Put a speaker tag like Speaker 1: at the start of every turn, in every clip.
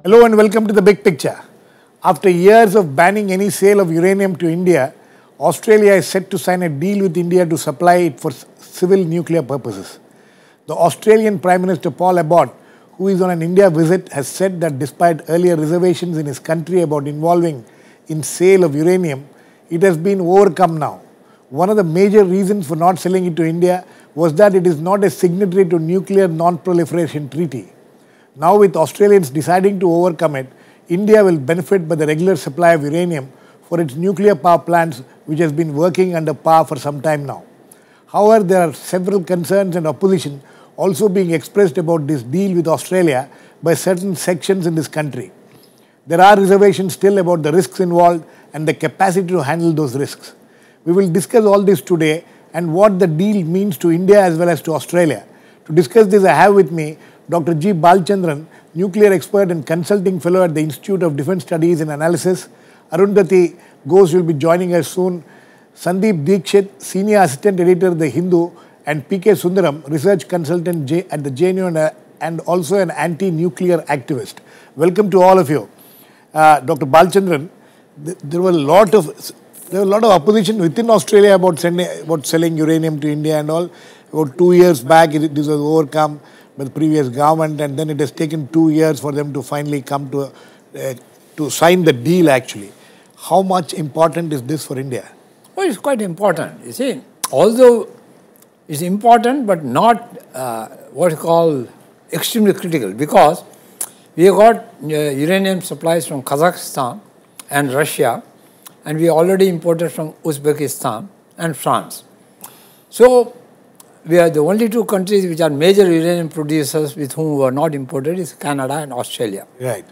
Speaker 1: Hello and welcome to the big picture. After years of banning any sale of uranium to India, Australia is set to sign a deal with India to supply it for civil nuclear purposes. The Australian Prime Minister Paul Abbott, who is on an India visit, has said that despite earlier reservations in his country about involving in sale of uranium, it has been overcome now. One of the major reasons for not selling it to India was that it is not a signatory to Nuclear Non-Proliferation Treaty. Now with Australians deciding to overcome it, India will benefit by the regular supply of uranium for its nuclear power plants, which has been working under par for some time now. However, there are several concerns and opposition also being expressed about this deal with Australia by certain sections in this country. There are reservations still about the risks involved and the capacity to handle those risks. We will discuss all this today and what the deal means to India as well as to Australia. To discuss this, I have with me Dr. G. Balachandran, nuclear expert and consulting fellow at the Institute of Defence Studies and Analysis. Arundhati Ghosh will be joining us soon. Sandeep Diskhit, senior assistant editor of The Hindu, and P.K. Sundaram, research consultant at the JNU and also an anti-nuclear activist. Welcome to all of you. Dr. Balachandran, there were a lot of opposition within Australia about selling uranium to India and all. About 2 years back, this was overcome by the previous government, and then it has taken 2 years for them to finally come to sign the deal actually. How much important is this for India?
Speaker 2: Well, it's quite important, you see. Although it's important, but not what you call extremely critical, because we have got uranium supplies from Kazakhstan and Russia, and we already imported from Uzbekistan and France. So we are the only two countries which are major uranium producers with whom we are not imported is Canada and Australia.
Speaker 1: Right.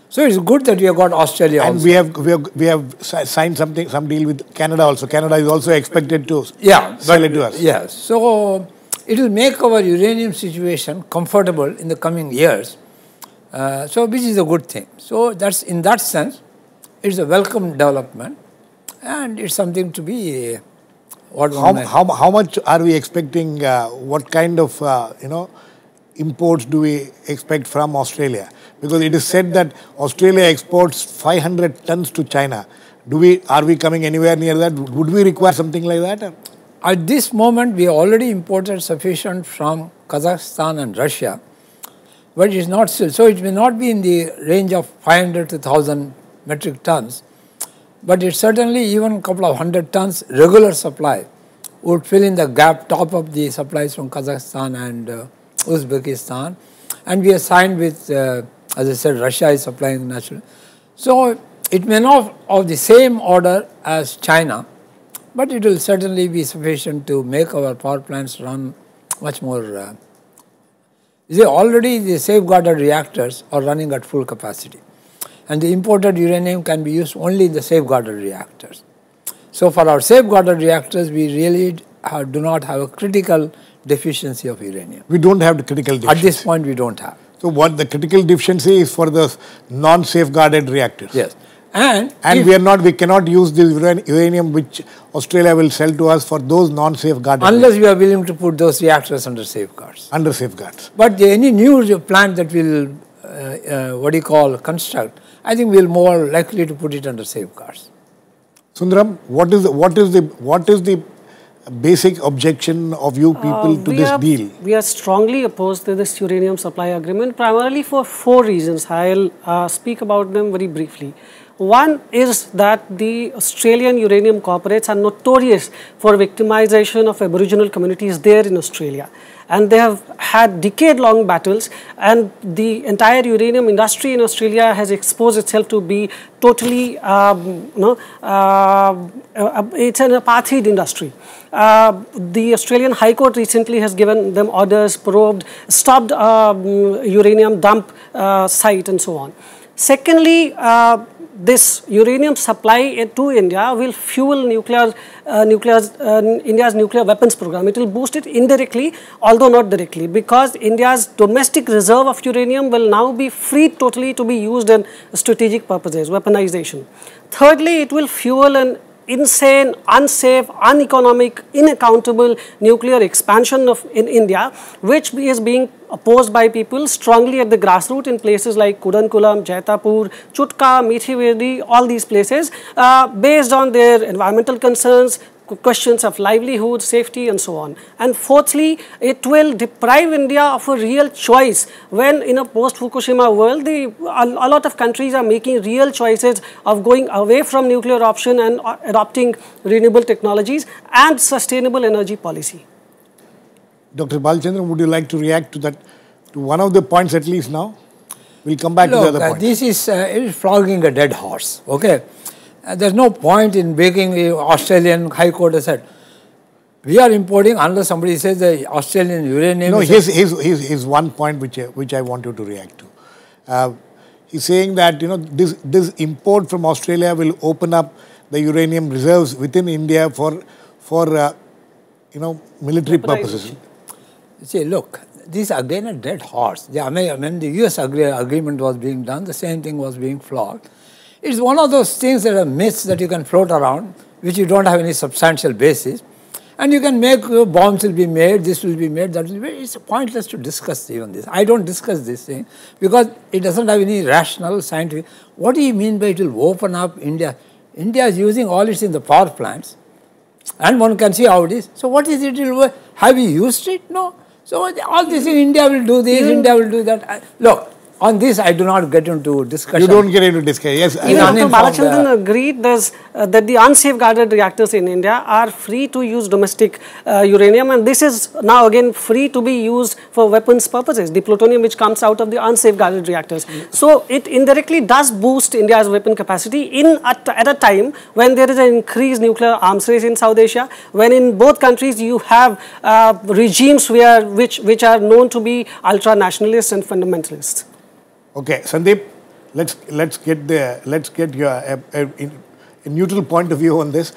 Speaker 2: So it's good that we have got Australia
Speaker 1: and
Speaker 2: also.
Speaker 1: we have signed some deal with Canada also. Canada is also expected to sell it to us.
Speaker 2: Yes. So it will make our uranium situation comfortable in the coming years. Which is a good thing. So that's in that sense, it's a welcome development, and it's something to be.
Speaker 1: How much are we expecting? What kind of imports do we expect from Australia? Because it is said that Australia exports 500 tons to China. Are we coming anywhere near that? Would we require something like that?
Speaker 2: At this moment, we already imported sufficient from Kazakhstan and Russia, but it is not still. So it may not be in the range of 500 to 1,000 metric tons, but it's certainly even a couple of 100 tons regular supply would fill in the gap, top of the supplies from Kazakhstan and Uzbekistan. And we are signed with, as I said, Russia is supplying natural. So it may not of the same order as China, but it will certainly be sufficient to make our power plants run much more. Already the safeguarded reactors are running at full capacity, and the imported uranium can be used only in the safeguarded reactors. So for our safeguarded reactors, we really do not have a critical deficiency of uranium.
Speaker 1: We don't have the critical deficiency.
Speaker 2: At this point, we don't have.
Speaker 1: So what the critical deficiency is for the non-safeguarded reactors.
Speaker 2: Yes.
Speaker 1: And we cannot use the uranium which Australia will sell to us for those non-safeguarded
Speaker 2: unless we are willing to put those reactors under safeguards.
Speaker 1: Under safeguards.
Speaker 2: But any new plant that will construct, I think we will more likely to put it under safeguards.
Speaker 1: Sundaram, what is the basic objection of you people to this deal?
Speaker 3: We are strongly opposed to this uranium supply agreement, primarily for 4 reasons. I'll speak about them very briefly. One is that the Australian uranium corporates are notorious for victimization of Aboriginal communities there in Australia. And they have had decade-long battles, and the entire uranium industry in Australia has exposed itself to be totally, it's an apartheid industry. The Australian High Court recently has given them orders, stopped uranium dump site and so on. Secondly, this uranium supply to India will fuel India's nuclear weapons program. It will boost it indirectly, although not directly, because India's domestic reserve of uranium will now be free totally to be used in strategic purposes, weaponization. Thirdly, it will fuel an insane, unsafe, uneconomic, unaccountable nuclear expansion in India, which is being opposed by people strongly at the grassroots in places like Kudankulam, Jaitapur, Chutka, Mithi, all these places, based on their environmental concerns, questions of livelihood, safety, and so on. And fourthly, it will deprive India of a real choice when in a post-Fukushima world, a lot of countries are making real choices of going away from nuclear option and adopting renewable technologies and sustainable energy policy.
Speaker 1: Dr. Balachandran, would you like to react to that, to one of the points at least now? We'll come back to the other points.
Speaker 2: This is flogging a dead horse, okay? There's no point in making the Australian High Court has said, we are importing unless somebody says the Australian uranium.
Speaker 1: No, here's one point which I want you to react to. He's saying that this import from Australia will open up the uranium reserves within India for military purposes.
Speaker 2: See, look, this is again a dead horse. When the US agreement was being done, the same thing was being flogged. It's one of those things that are myths that you can float around, which you don't have any substantial basis. And you can make bombs will be made, this will be made, that will be made. It's pointless to discuss even this. I don't discuss this thing because it doesn't have any rational scientific. What do you mean by it will open up India? India is using all its in the power plants. And one can see how it is. So what is it? Have you used it? No. So all this in India will do this, India will do that. Look. On this, I do not get into discussion.
Speaker 1: You don't get into discussion. Yes,
Speaker 3: even Dr. Balachandran agreed that the unsafeguarded reactors in India are free to use domestic uranium, and this is now again free to be used for weapons purposes, the plutonium which comes out of the unsafeguarded reactors. So it indirectly does boost India's weapon capacity at a time when there is an increased nuclear arms race in South Asia, when in both countries you have regimes which are known to be ultra-nationalists and fundamentalists.
Speaker 1: Okay, Sandeep, let's get your a neutral point of view on this.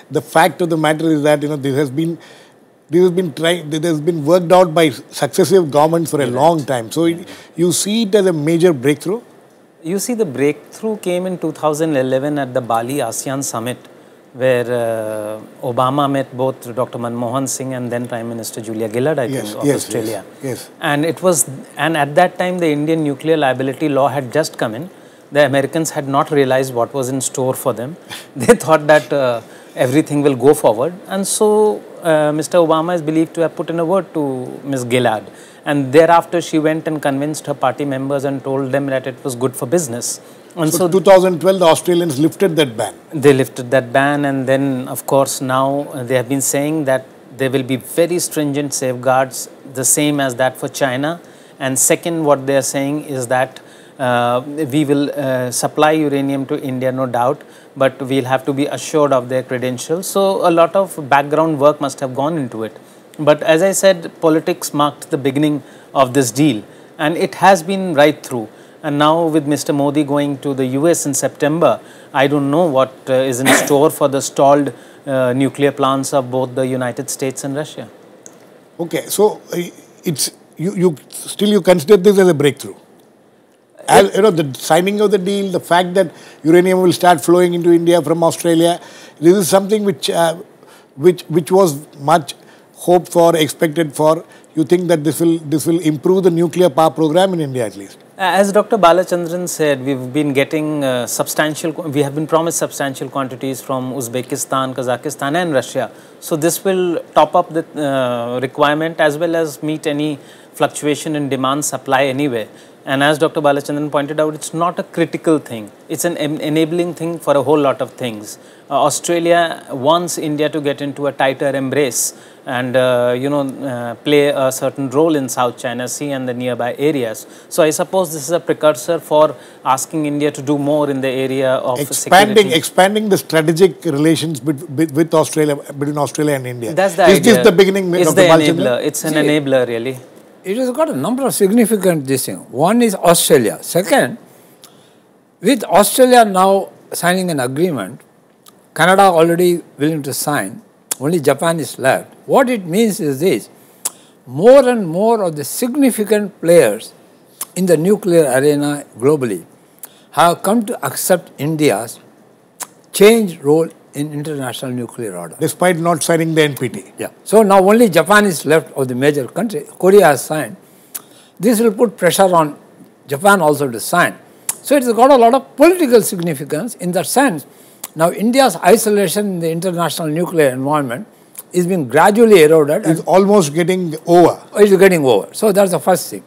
Speaker 1: The fact of the matter is that this has been worked out by successive governments for a long time. So you see it as a major breakthrough.
Speaker 4: You see, the breakthrough came in 2011 at the Bali ASEAN summit, where Obama met both Dr. Manmohan Singh and then Prime Minister Julia Gillard, I think, of Australia.
Speaker 1: Yes.
Speaker 4: And at that time, the Indian nuclear liability law had just come in. The Americans had not realized what was in store for them. They thought that everything will go forward. And so Mr. Obama is believed to have put in a word to Ms. Gillard. And thereafter, she went and convinced her party members and told them that it was good for business. And
Speaker 1: so 2012, the Australians lifted that ban.
Speaker 4: They lifted that ban, and then, of course, now they have been saying that there will be very stringent safeguards, the same as that for China. And second, what they are saying is that we will supply uranium to India, no doubt, but we'll have to be assured of their credentials. So a lot of background work must have gone into it. But as I said, politics marked the beginning of this deal, and it has been right through. And now with Mr. Modi going to the US in September, I don't know what is in store for the stalled nuclear plants of both the United States and Russia.
Speaker 1: Okay, so you consider this as a breakthrough. As, the signing of the deal, the fact that uranium will start flowing into India from Australia, this is something which was much hoped for, expected for. You think that this will improve the nuclear power program in India at least?
Speaker 4: As Dr. Balachandran said, we've been getting we have been promised substantial quantities from Uzbekistan, Kazakhstan and Russia. So this will top up the requirement as well as meet any fluctuation in demand supply anyway. And as Dr. Balachandran pointed out, it's not a critical thing. It's an enabling thing for a whole lot of things. Australia wants India to get into a tighter embrace and play a certain role in South China Sea and the nearby areas. So I suppose this is a precursor for asking India to do more in the area of security.
Speaker 1: Expanding the strategic relations with Australia, between Australia and India.
Speaker 4: That's the idea.
Speaker 1: Is this the beginning?
Speaker 4: It's the enabler. It's an enabler, really.
Speaker 2: It has got a number of significant things. One is Australia. Second, with Australia now signing an agreement, Canada already willing to sign, only Japan is left. What it means is this: more and more of the significant players in the nuclear arena globally have come to accept India's changed role in international nuclear order.
Speaker 1: Despite not signing the NPT.
Speaker 2: Yeah. So now only Japan is left of the major country. Korea has signed. This will put pressure on Japan also to sign. So it's got a lot of political significance in that sense. Now India's isolation in the international nuclear environment is being gradually eroded.
Speaker 1: It's almost getting over.
Speaker 2: It's getting over. So that's the first thing.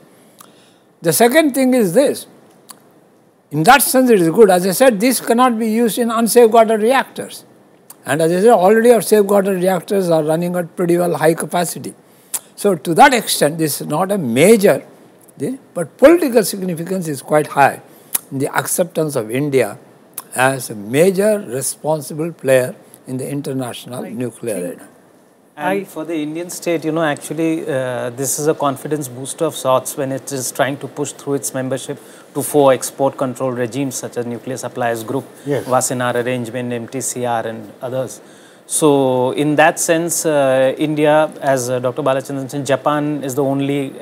Speaker 2: The second thing is this. In that sense it is good. As I said, this cannot be used in unsafeguarded reactors. And as I said, already our safeguarded reactors are running at pretty well high capacity. So to that extent, this is not a major thing, but political significance is quite high in the acceptance of India as a major responsible player in the international nuclear arena.
Speaker 4: And for the Indian state, actually, this is a confidence booster of sorts when it is trying to push through its membership to 4 export control regimes such as Nuclear Suppliers Group, Wassenaar Arrangement, MTCR and others. So, in that sense, India, as Dr. Balachandran said, Japan is the only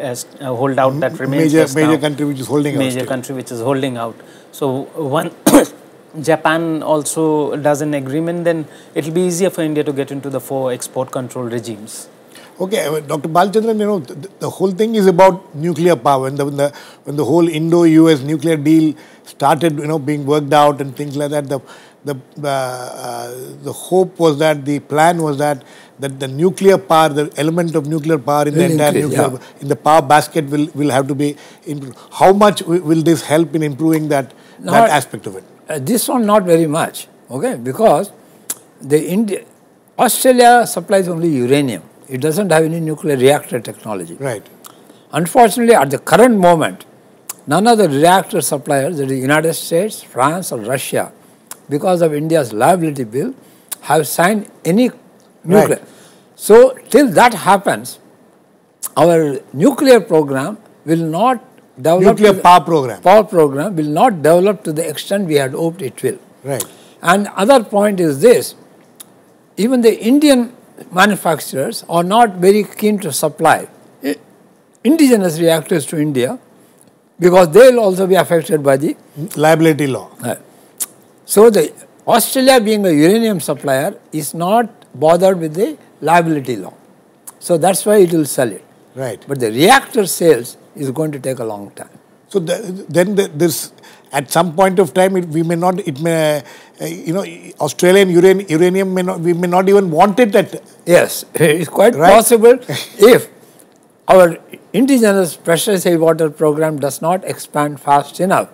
Speaker 4: holdout that remains.
Speaker 1: Major country which is holding out.
Speaker 4: Major country which is holding out. So, one Japan also does an agreement, then it will be easier for India to get into the 4 export control regimes.
Speaker 1: Okay, Dr. Balachandran, the whole thing is about nuclear power. When the whole Indo-US nuclear deal started, being worked out and things like that, the hope was that, the plan was that the nuclear power, the element of nuclear power in the entire nuclear, in the power basket will have to be improved. How much will this help in improving that aspect of it?
Speaker 2: This one not very much, okay, because Australia supplies only uranium. It doesn't have any nuclear reactor technology.
Speaker 1: Right.
Speaker 2: Unfortunately, at the current moment, none of the reactor suppliers, that is United States, France or Russia, because of India's liability bill, have signed any nuclear. Right. So, till that happens, our nuclear program will not develop.
Speaker 1: Nuclear power
Speaker 2: program will not develop to the extent we had hoped it will.
Speaker 1: Right.
Speaker 2: And other point is this, even the Indian manufacturers are not very keen to supply indigenous reactors to India because they will also be affected by the
Speaker 1: liability law.
Speaker 2: So, the Australia being a uranium supplier is not bothered with the liability law. So, that's why it will sell it.
Speaker 1: Right.
Speaker 2: But the reactor sales is going to take a long time.
Speaker 1: So, this at some point of time, Australian uranium we may not even want it.
Speaker 2: Yes, it's quite possible if our indigenous precious heavy water program does not expand fast enough.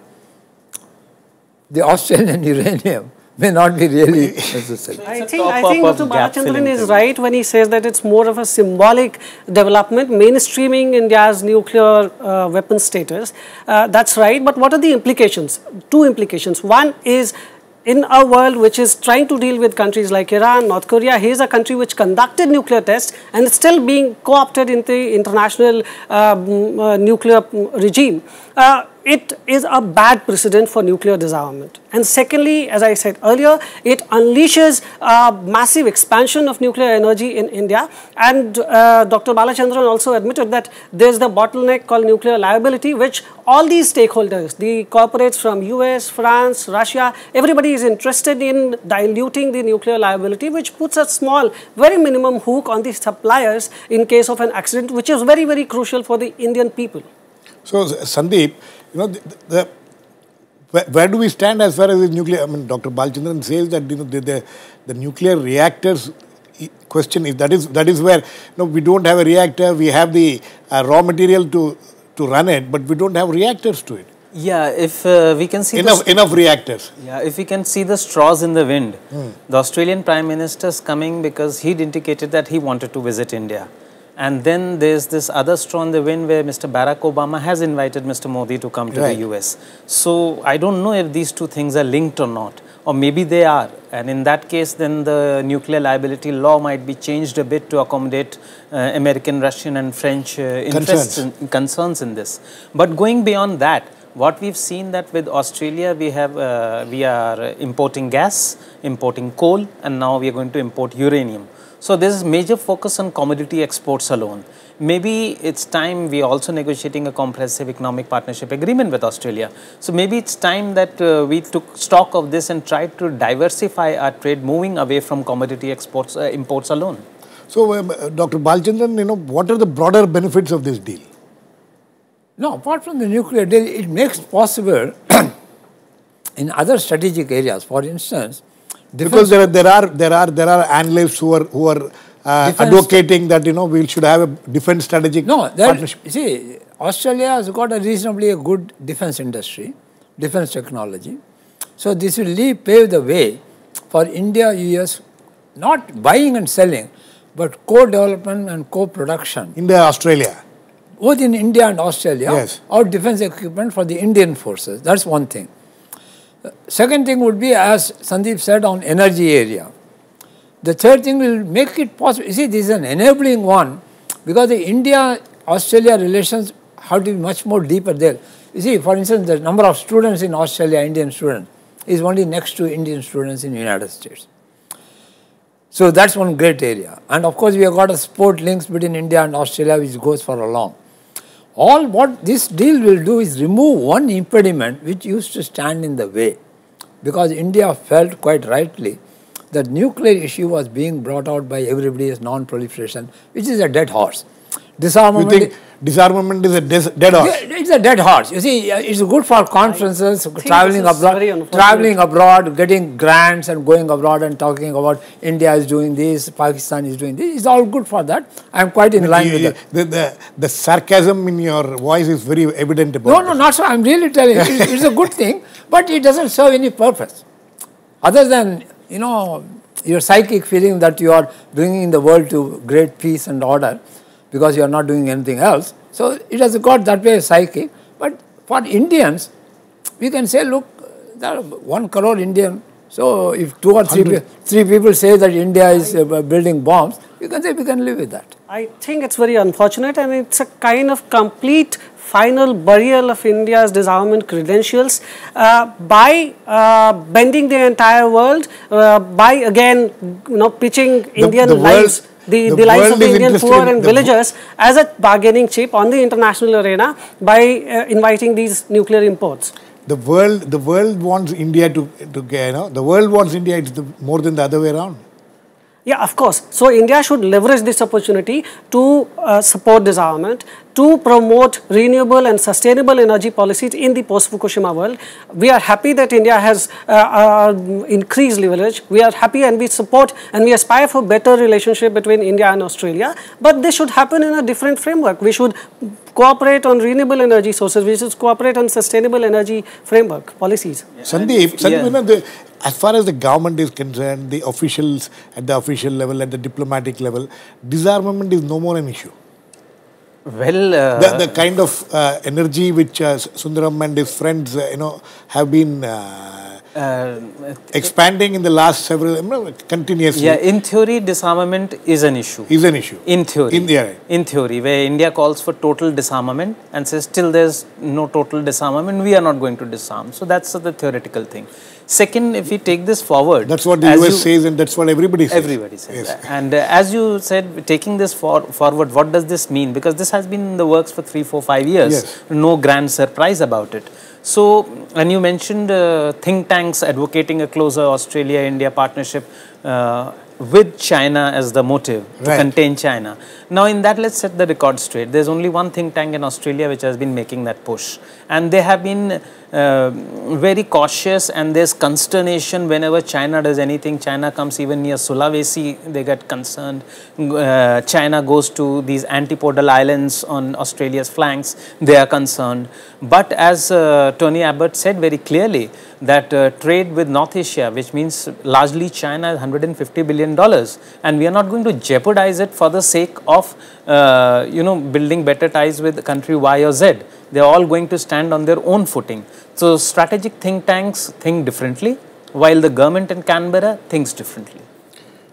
Speaker 2: The Australian uranium may not be really necessary.
Speaker 3: I think Dr. Balachandran is right when he says that it's more of a symbolic development, mainstreaming India's nuclear weapon status. That's right, but what are the implications? 2 implications. One is, in a world which is trying to deal with countries like Iran, North Korea, here's a country which conducted nuclear tests and it's still being co-opted in the international nuclear regime. It is a bad precedent for nuclear disarmament. And secondly, as I said earlier, it unleashes massive expansion of nuclear energy in India. And Dr. Balachandran also admitted that there's the bottleneck called nuclear liability, which all these stakeholders, the corporates from US, France, Russia, everybody is interested in diluting the nuclear liability, which puts a small, very minimum hook on the suppliers in case of an accident, which is very, very crucial for the Indian people.
Speaker 1: So, Sandeep, where do we stand as far as the nuclear? I mean, Dr. Balachandran says that the nuclear reactors question is that is where we don't have a reactor. We have the raw material to run it, but we don't have reactors to it.
Speaker 4: Yeah, if we can see
Speaker 1: enough reactors.
Speaker 4: Yeah, if we can see the straws in the wind, the Australian Prime Minister is coming because he'd indicated that he wanted to visit India. And then there's this other straw in the wind where Mr. Barack Obama has invited Mr. Modi to come to the US. So I don't know if these 2 things are linked or not, or maybe they are. And in that case, then the nuclear liability law might be changed a bit to accommodate American, Russian and French interests and concerns in this. But going beyond that, what we've seen that with Australia, we are importing gas, importing coal, and now we are going to import uranium. So there is major focus on commodity exports alone. Maybe it's time we are also negotiating a comprehensive economic partnership agreement with Australia. So maybe it's time that we took stock of this and tried to diversify our trade, moving away from commodity exports, imports alone.
Speaker 1: So, Dr. Balachandran, what are the broader benefits of this deal?
Speaker 2: No, apart from the nuclear deal, it makes possible in other strategic areas. For instance,
Speaker 1: because there are analysts who are advocating that we should have a defense strategic partnership.
Speaker 2: You see, Australia has got a reasonably good defense industry, defense technology. So this will pave the way for India, US, not buying and selling, but co-development and co-production.
Speaker 1: Australia.
Speaker 2: Both in India and Australia,
Speaker 1: yes,
Speaker 2: or defense equipment for the Indian forces. That's one thing. Second thing would be, as Sandeep said, on energy area. The third thing will make it possible. You see, this is an enabling one, because the India-Australia relations have to be much more deeper there. You see, for instance, the number of students in Australia, Indian students, is only next to Indian students in the United States. So that's one great area. And of course, we have got a sport links between India and Australia, which goes for a long. All what this deal will do is remove one impediment which used to stand in the way, because India felt quite rightly that nuclear issue was being brought out by everybody as non-proliferation, which is a dead horse. Disarmament.
Speaker 1: You think disarmament is a dead horse?
Speaker 2: It's a dead horse. You see, it's good for conferences, traveling abroad, getting grants and going abroad and talking about India is doing this, Pakistan is doing this. It's all good for that. I am quite in line with that.
Speaker 1: The sarcasm in your voice is very evident about
Speaker 2: No, not so. I'm really telling you, it's a good thing, but it doesn't serve any purpose. Other than, your psychic feeling that you are bringing the world to great peace and order, because you are not doing anything else. So it has got that way psychic. But for Indians, we can say, look, there are 1 crore Indian. So if 2 or 3 people say that India is building bombs, you can say we can live with that.
Speaker 3: I think it's very unfortunate, and it's a kind of complete final burial of India's disarmament credentials by bending the entire world, by again pitching Indian lives. The lives of the Indian poor and villagers as a bargaining chip on the international arena by inviting these nuclear imports.
Speaker 1: The world wants India the world wants India. It's more than the other way around.
Speaker 3: Yeah, of course. So India should leverage this opportunity to support disarmament, to promote renewable and sustainable energy policies in the post-Fukushima world. We are happy that India has increased leverage. We are happy and we support and we aspire for better relationship between India and Australia. But this should happen in a different framework. We should cooperate on renewable energy sources. We should cooperate on sustainable energy framework policies.
Speaker 1: Yeah. Sandeep, as far as the government is concerned, the officials at the official level, at the diplomatic level, disarmament is no more an issue.
Speaker 4: Well,
Speaker 1: the kind of energy which Sundaram and his friends, have been expanding in the last several, continuously.
Speaker 4: Yeah, in theory, disarmament is an issue. In theory. In theory, where India calls for total disarmament and says till there is no total disarmament, we are not going to disarm. So that's the theoretical thing. Second, if we take this forward,
Speaker 1: that's what the US says, and that's what everybody says.
Speaker 4: Everybody says. Yes. And as you said, taking this forward, what does this mean? Because this has been in the works for 3, 4, 5 years.
Speaker 1: Yes.
Speaker 4: No grand surprise about it. So, and you mentioned think tanks advocating a closer Australia-India partnership with China as the motive to contain China. Now, in that, let's set the record straight. There's only one think tank in Australia which has been making that push. And they have been very cautious, and there's consternation whenever China does anything. China comes even near Sulawesi, they get concerned. China goes to these antipodal islands on Australia's flanks, they are concerned. But as Tony Abbott said very clearly, that trade with North Asia, which means largely China, is $150 billion, and we are not going to jeopardize it for the sake of building better ties with country Y or Z. They are all going to stand on their own footing. So strategic think tanks think differently, while the government in Canberra thinks differently.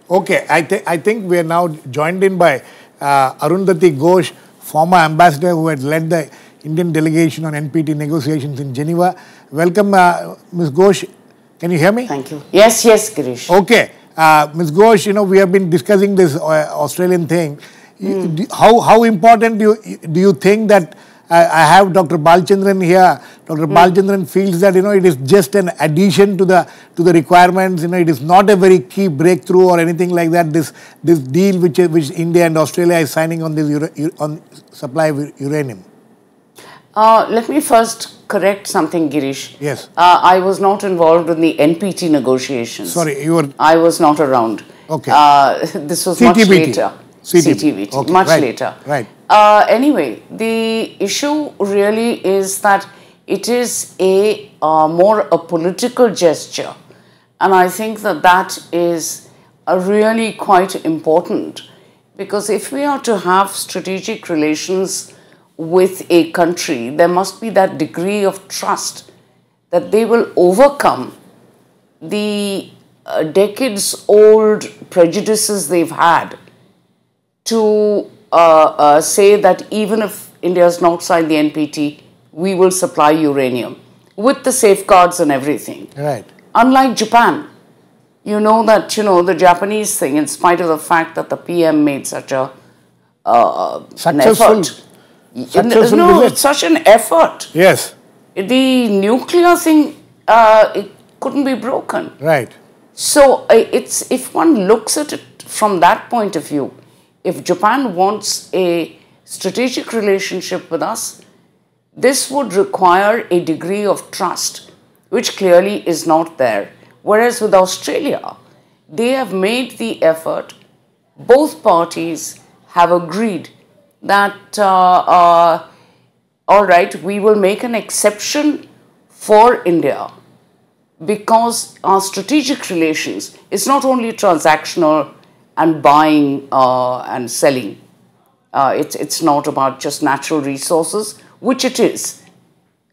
Speaker 1: Okay, I think we are now joined in by Arundhati Ghosh, former ambassador who had led the Indian delegation on NPT negotiations in Geneva. Welcome, Ms. Ghosh. Can you hear me?
Speaker 5: Thank you. Yes, Girish.
Speaker 1: Okay. Ms. Ghosh, we have been discussing this Australian thing. How important do you think that I have Dr. Balachandran here. Dr. Balachandran feels that it is just an addition to the requirements. It is not a very key breakthrough or anything like that. This deal which India and Australia is signing on this on supply of uranium.
Speaker 5: Let me first correct something, Girish.
Speaker 1: Yes.
Speaker 5: I was not involved in the NPT negotiations.
Speaker 1: Sorry, you were.
Speaker 5: I was not around.
Speaker 1: Okay.
Speaker 5: This was
Speaker 1: CTBT.
Speaker 5: much later.
Speaker 1: CTBT. Okay.
Speaker 5: Much
Speaker 1: right.
Speaker 5: later.
Speaker 1: Right.
Speaker 5: Anyway, the issue really is that it is more a political gesture, and I think that is really quite important, because if we are to have strategic relations with a country, there must be that degree of trust that they will overcome the decades-old prejudices they've had to say that even if India has not signed the NPT, we will supply uranium with the safeguards and everything.
Speaker 1: Right.
Speaker 5: Unlike Japan, you know that the Japanese thing, in spite of the fact that the PM made such an effort. It's such an effort.
Speaker 1: Yes.
Speaker 5: The nuclear thing, it couldn't be broken.
Speaker 1: Right.
Speaker 5: So if one looks at it from that point of view, if Japan wants a strategic relationship with us, this would require a degree of trust, which clearly is not there. Whereas with Australia, they have made the effort. Both parties have agreed that, all right, we will make an exception for India, because our strategic relations is not only transactional and buying and selling. It's not about just natural resources, which it is.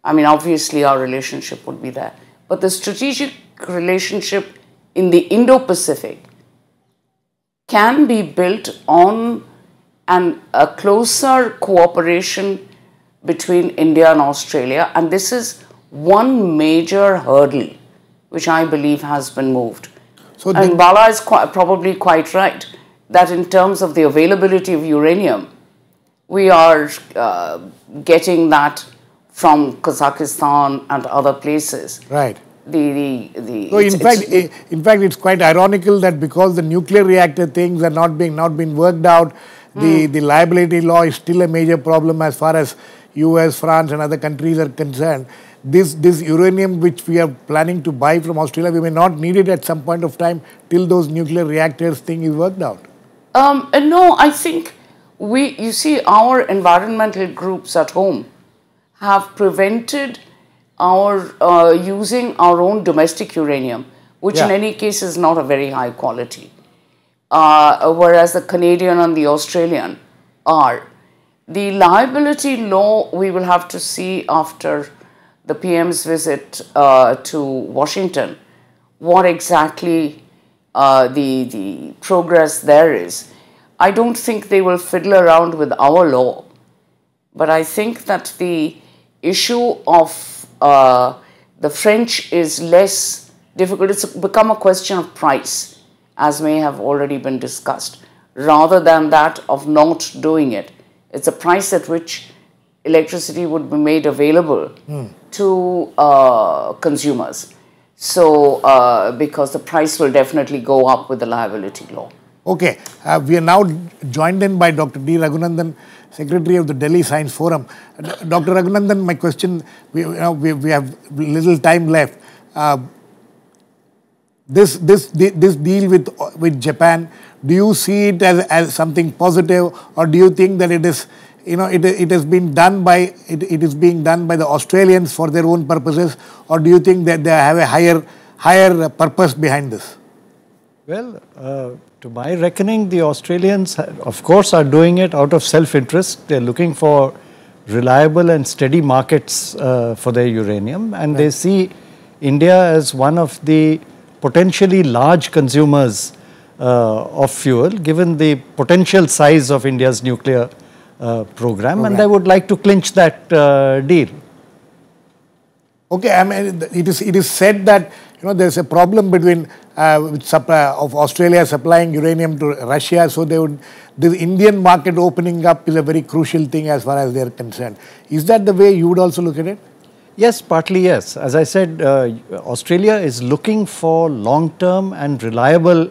Speaker 5: I mean, obviously our relationship would be there. But the strategic relationship in the Indo-Pacific can be built on a closer cooperation between India and Australia. And this is one major hurdle which I believe has been moved. So and Bala is probably quite right that in terms of the availability of uranium, we are getting that from Kazakhstan and other places.
Speaker 1: Right. So in fact, it's quite ironical that because the nuclear reactor things are not being worked out, the liability law is still a major problem as far as US, France, and other countries are concerned. This uranium which we are planning to buy from Australia, we may not need it at some point of time till those nuclear reactors thing is worked out.
Speaker 5: No, I think you see, our environmental groups at home have prevented our using our own domestic uranium, which in any case is not a very high quality, whereas the Canadian and the Australian are. The liability law, we will have to see after the PM's visit to Washington, what exactly the progress there is. I don't think they will fiddle around with our law, but I think that the issue of the French is less difficult. It's become a question of price, as may have already been discussed, rather than that of not doing it. It's a price at which electricity would be made available to consumers. So, because the price will definitely go up with the liability law.
Speaker 1: Okay, we are now joined in by Dr. D Raghunandan, Secretary of the Delhi Science Forum. Dr. Raghunandan, my question, we have little time left. This deal with Japan, do you see it as something positive, or do you think that it is, it is being done by the Australians for their own purposes, or do you think that they have a higher purpose behind this?
Speaker 6: Well, to my reckoning, the Australians, of course, are doing it out of self-interest. They're looking for reliable and steady markets for their uranium, and they see India as one of the potentially large consumers of fuel, given the potential size of India's nuclear program, and they would like to clinch that deal.
Speaker 1: Okay, I mean, it is said that there's a problem between with supply of Australia supplying uranium to Russia, so the Indian market opening up is a very crucial thing as far as they're concerned. Is that the way you would also look at it?
Speaker 6: Yes, partly yes. As I said, Australia is looking for long-term and reliable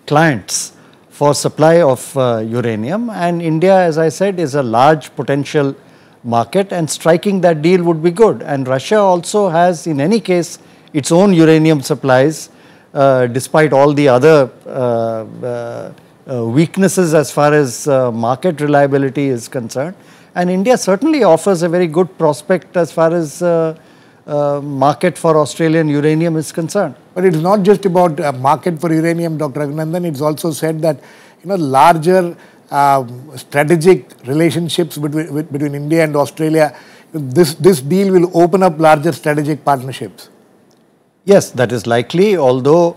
Speaker 6: clients for supply of uranium, and India, as I said, is a large potential market, and striking that deal would be good. And Russia also has, in any case, its own uranium supplies, despite all the other weaknesses as far as market reliability is concerned. And India certainly offers a very good prospect as far as market for Australian uranium is concerned.
Speaker 1: But it's not just about market for uranium, Dr. Raghunandan. It's also said that larger strategic relationships between India and Australia, this deal will open up larger strategic partnerships.
Speaker 6: Yes, that is likely, although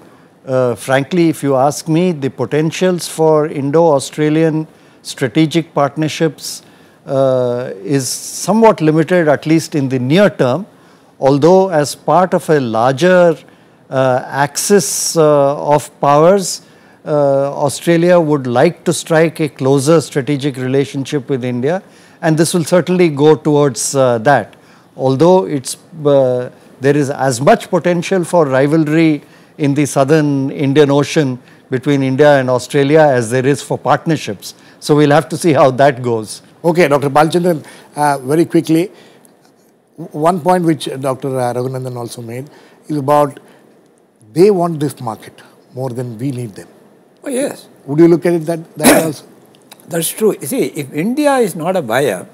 Speaker 6: frankly, if you ask me, the potentials for Indo-Australian strategic partnerships is somewhat limited, at least in the near term, although as part of a larger axis of powers, Australia would like to strike a closer strategic relationship with India, and this will certainly go towards that. Although there is as much potential for rivalry in the southern Indian Ocean between India and Australia as there is for partnerships. So we'll have to see how that goes.
Speaker 1: Okay, Dr. Balachandran, very quickly, one point which Dr. Raghunandan also made is about they want this market more than we need them.
Speaker 2: Oh, yes.
Speaker 1: Would you look at it that also?
Speaker 2: That's true. You see, if India is not a buyer,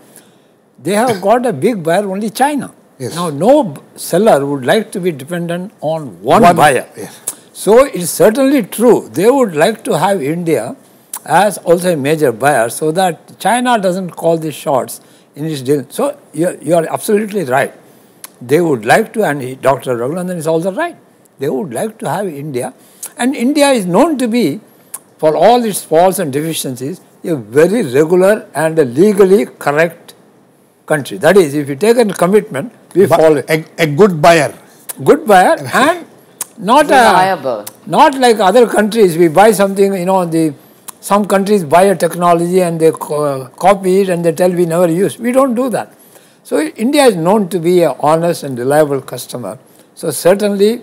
Speaker 2: they have got a big buyer, only China.
Speaker 1: Yes.
Speaker 2: Now, no seller would like to be dependent on one buyer.
Speaker 1: Yes.
Speaker 2: So, it's certainly true. They would like to have India as also a major buyer so that China doesn't call the shots in its deal. So, you are absolutely right. They would like to, and Dr. Raghunandan is also right. They would like to have India. And India is known to be, for all its faults and deficiencies, a very regular and a legally correct country. That is, if you take a commitment, we follow it.
Speaker 1: A good buyer.
Speaker 2: Good buyer and not not like other countries. We buy something, some countries buy a technology and they copy it and they tell we never use. We don't do that. So India is known to be an honest and reliable customer. So certainly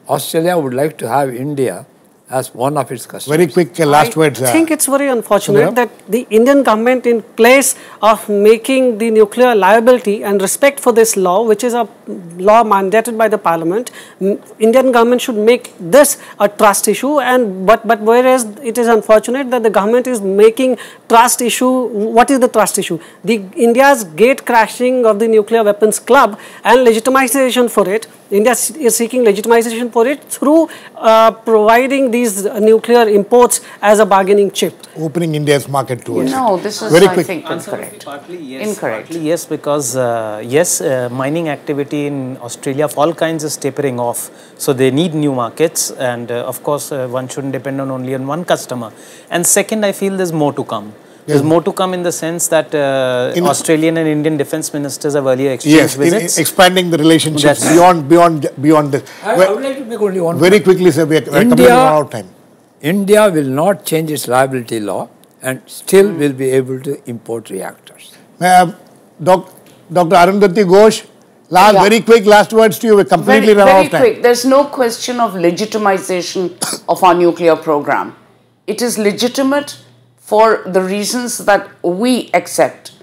Speaker 2: Australia would like to have India as one of its customers.
Speaker 1: Very quick last words.
Speaker 3: I think it's very unfortunate that the Indian government, in place of making the nuclear liability and respect for this law, which is a law mandated by the parliament, Indian government should make this a trust issue. But whereas it is unfortunate that the government is making trust issue. What is the trust issue? India's gate crashing of the nuclear weapons club and legitimization for it. India is seeking legitimization for it through providing these nuclear imports as a bargaining chip.
Speaker 1: Opening India's market towards
Speaker 5: No, this is,
Speaker 1: very
Speaker 5: I
Speaker 1: quick.
Speaker 5: think, incorrect.
Speaker 4: Partly yes.
Speaker 5: Incorrect.
Speaker 4: Partly yes, because mining activity in Australia of all kinds is tapering off. So they need new markets, and of course one shouldn't depend on only on one customer. And second, I feel there's more to come. There's more to come in the sense that Australian and Indian defense ministers have earlier exchanged visits.
Speaker 1: Expanding the relationships beyond this.
Speaker 2: I would like to make only one
Speaker 1: Very
Speaker 2: point.
Speaker 1: quickly, sir, we are coming out of time.
Speaker 2: India will not change its liability law and still will be able to import reactors.
Speaker 1: Dr. Arundhati Ghosh, very quick last words to you. We're completely run out of time.
Speaker 5: Very quick. There's no question of legitimization of our nuclear program. It is legitimate for the reasons that we accept.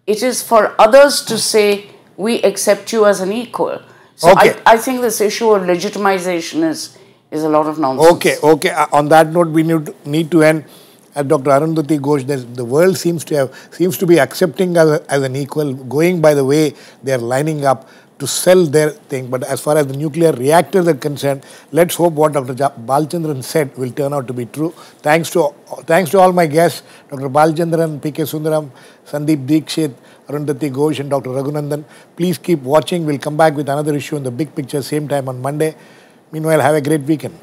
Speaker 5: It is for others to say, we accept you as an equal. So I think this issue of legitimization is a lot of nonsense.
Speaker 1: Okay. On that note, we need to end. Dr. Arundhati Ghosh, the world seems to be accepting as an equal, going by the way they are lining up to sell their thing. But as far as the nuclear reactors are concerned, let's hope what Dr. Balachandran said will turn out to be true. Thanks to all my guests, Dr. Balachandran, P.K. Sundaram, Sandeep Diskhit, Arundhati Ghosh and Dr. Raghunandan. Please keep watching. We'll come back with another issue in the big picture same time on Monday. Meanwhile, have a great weekend.